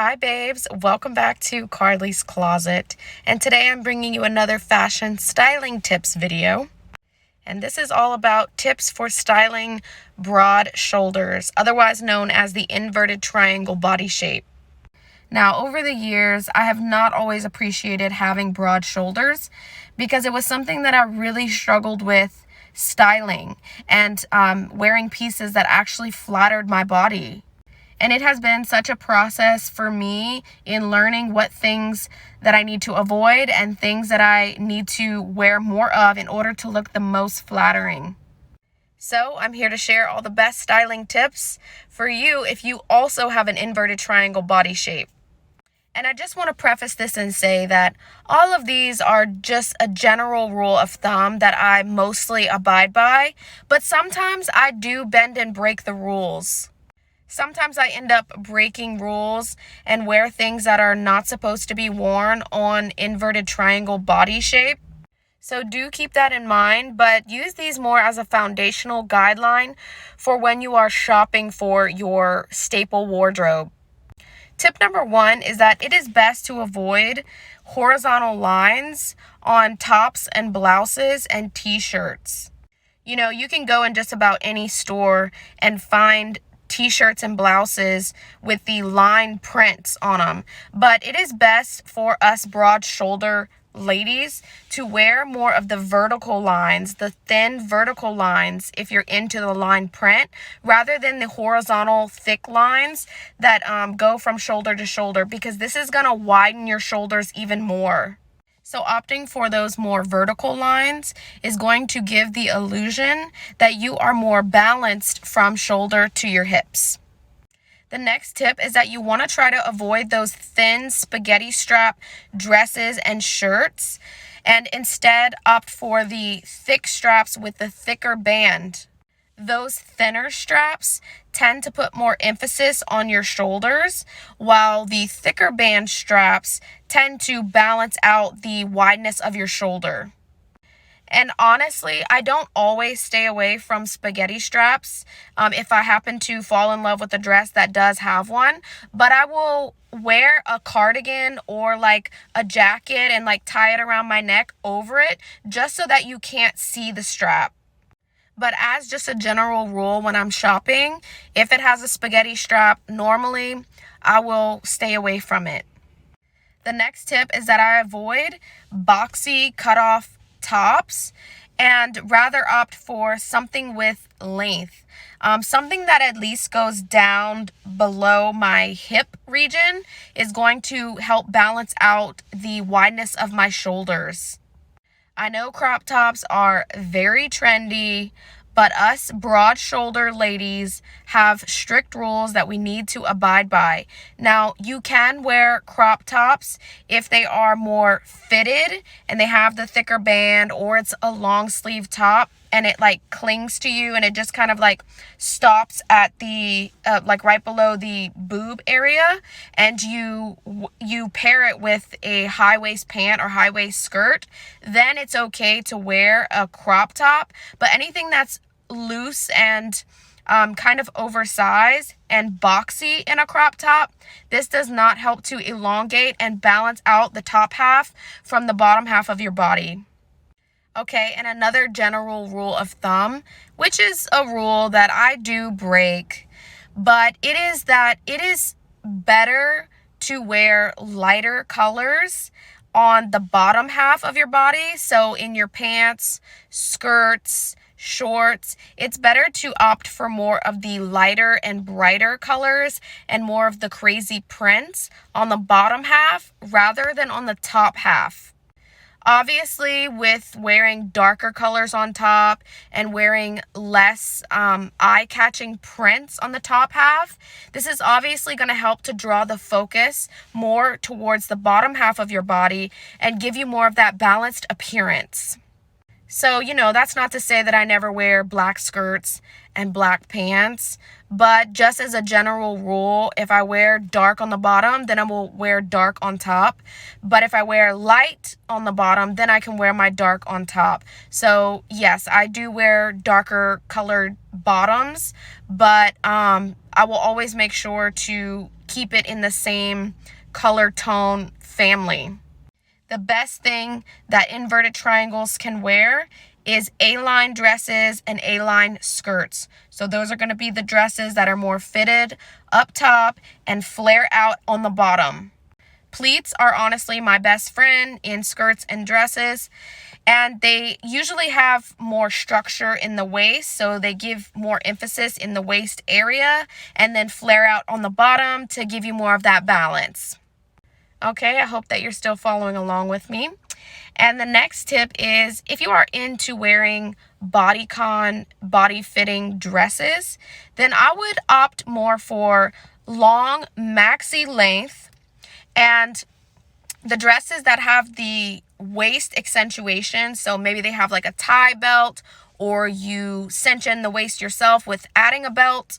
Hi babes, welcome back to Carlee's Closet, and today I'm bringing you another fashion styling tips video. And this is all about tips for styling broad shoulders, otherwise known as the inverted triangle body shape. Now, over the years, I have not always appreciated having broad shoulders because it was something that I really struggled with styling and wearing pieces that actually flattered my body. And it has been such a process for me in learning what things that I need to avoid and things that I need to wear more of in order to look the most flattering. So I'm here to share all the best styling tips for you if you also have an inverted triangle body shape. And I just want to preface this and say that all of these are just a general rule of thumb that I mostly abide by, but sometimes I do bend and break the rules. Sometimes I end up breaking rules and wear things that are not supposed to be worn on inverted triangle body shape. So do keep that in mind, but use these more as a foundational guideline for when you are shopping for your staple wardrobe. Tip number 1 is that it is best to avoid horizontal lines on tops and blouses and t-shirts. You can go in just about any store and find t-shirts and blouses with the line prints on them, but it is best for us broad shoulder ladies to wear more of the vertical lines, the thin vertical lines, if you're into the line print, rather than the horizontal thick lines that go from shoulder to shoulder, because this is going to widen your shoulders even more. So opting for those more vertical lines is going to give the illusion that you are more balanced from shoulder to your hips. The next tip is that you want to try to avoid those thin spaghetti strap dresses and shirts and instead opt for the thick straps with the thicker band. Those thinner straps tend to put more emphasis on your shoulders, while the thicker band straps tend to balance out the wideness of your shoulder. And honestly, I don't always stay away from spaghetti straps if I happen to fall in love with a dress that does have one, but I will wear a cardigan or like a jacket and like tie it around my neck over it just so that you can't see the strap. But as just a general rule, when I'm shopping, if it has a spaghetti strap, normally I will stay away from it. The next tip is that I avoid boxy cutoff tops and rather opt for something with length. Something that at least goes down below my hip region is going to help balance out the wideness of my shoulders. I know crop tops are very trendy, but us broad shoulder ladies have strict rules that we need to abide by. Now, you can wear crop tops if they are more fitted and they have the thicker band, or it's a long sleeve top and it like clings to you and it just kind of like stops at the like right below the boob area, and you pair it with a high waist pant or high waist skirt, then it's okay to wear a crop top. But anything that's loose and kind of oversized and boxy in a crop top, this does not help to elongate and balance out the top half from the bottom half of your body. Okay, and another general rule of thumb, which is a rule that I do break, but it is that it is better to wear lighter colors on the bottom half of your body. So in your pants, skirts, shorts, it's better to opt for more of the lighter and brighter colors and more of the crazy prints on the bottom half rather than on the top half. Obviously, with wearing darker colors on top and wearing less eye-catching prints on the top half, this is obviously going to help to draw the focus more towards the bottom half of your body and give you more of that balanced appearance. So, that's not to say that I never wear black skirts and black pants, but just as a general rule, if I wear dark on the bottom, then I will wear dark on top. But if I wear light on the bottom, then I can wear my dark on top. So yes, I do wear darker colored bottoms, but I will always make sure to keep it in the same color tone family. The best thing that inverted triangles can wear is A-line dresses and A-line skirts. So those are going to be the dresses that are more fitted up top and flare out on the bottom. Pleats are honestly my best friend in skirts and dresses, and they usually have more structure in the waist, so they give more emphasis in the waist area and then flare out on the bottom to give you more of that balance. Okay, I hope that you're still following along with me. And the next tip is, if you are into wearing bodycon, body-fitting dresses, then I would opt more for long maxi length and the dresses that have the waist accentuation. So maybe they have like a tie belt, or you cinch in the waist yourself with adding a belt.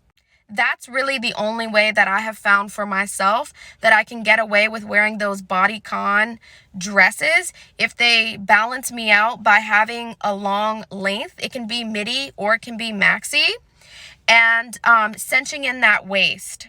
That's really the only way that I have found for myself that I can get away with wearing those bodycon dresses. If they balance me out by having a long length, it can be midi or it can be maxi, and cinching in that waist.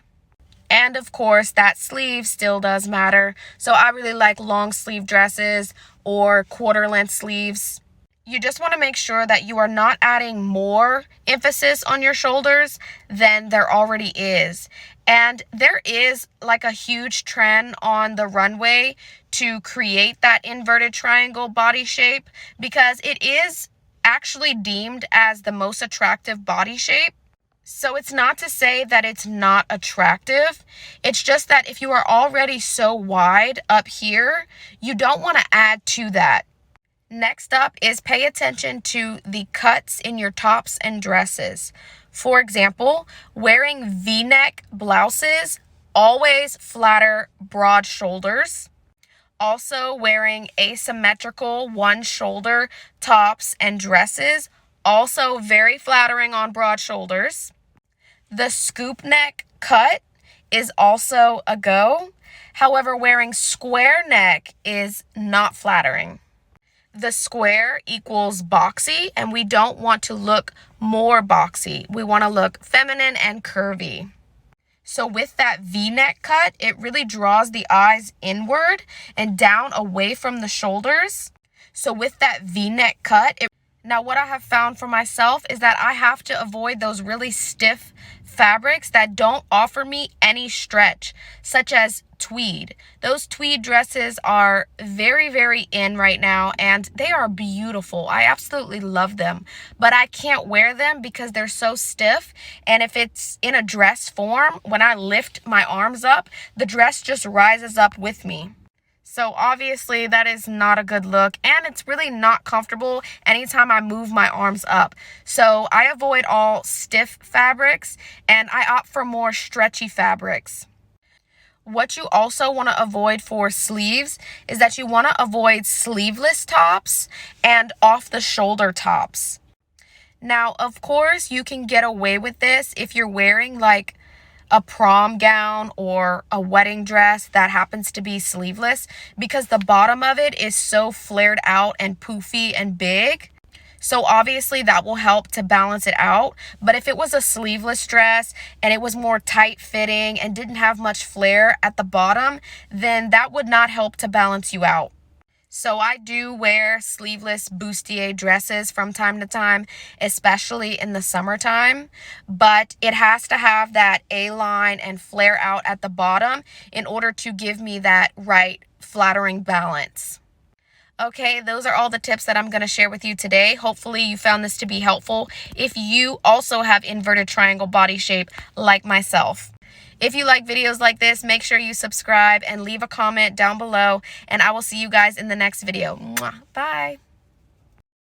And of course, that sleeve still does matter. So I really like long sleeve dresses or quarter length sleeves. You just want to make sure that you are not adding more emphasis on your shoulders than there already is. And there is like a huge trend on the runway to create that inverted triangle body shape, because it is actually deemed as the most attractive body shape. So it's not to say that it's not attractive. It's just that if you are already so wide up here, you don't want to add to that. Next up is pay attention to the cuts in your tops and dresses. For example, wearing V-neck blouses always flatter broad shoulders. Also, wearing asymmetrical one shoulder tops and dresses, also very flattering on broad shoulders. The scoop neck cut is also a go. However, wearing square neck is not flattering. The square equals boxy, and we don't want to look more boxy. We want to look feminine and curvy. So with that V-neck cut, it really draws the eyes inward and down away from the shoulders. So with that V-neck cut, now what I have found for myself is that I have to avoid those really stiff fabrics that don't offer me any stretch, such as tweed. Those tweed dresses are very, very in right now, and they are beautiful. I absolutely love them, but I can't wear them because they're so stiff. And if it's in a dress form, when I lift my arms up, the dress just rises up with me. So obviously that is not a good look, and it's really not comfortable anytime I move my arms up. So I avoid all stiff fabrics and I opt for more stretchy fabrics. What you also want to avoid for sleeves is that you want to avoid sleeveless tops and off the shoulder tops. Now, of course, you can get away with this if you're wearing like a prom gown or a wedding dress that happens to be sleeveless, because the bottom of it is so flared out and poofy and big. So obviously that will help to balance it out. But if it was a sleeveless dress and it was more tight fitting and didn't have much flare at the bottom, then that would not help to balance you out. So I do wear sleeveless bustier dresses from time to time, especially in the summertime, but it has to have that A-line and flare out at the bottom in order to give me that right flattering balance. Okay, those are all the tips that I'm going to share with you today. Hopefully you found this to be helpful if you also have inverted triangle body shape like myself. If you like videos like this, make sure you subscribe and leave a comment down below, and I will see you guys in the next video. Mwah. Bye.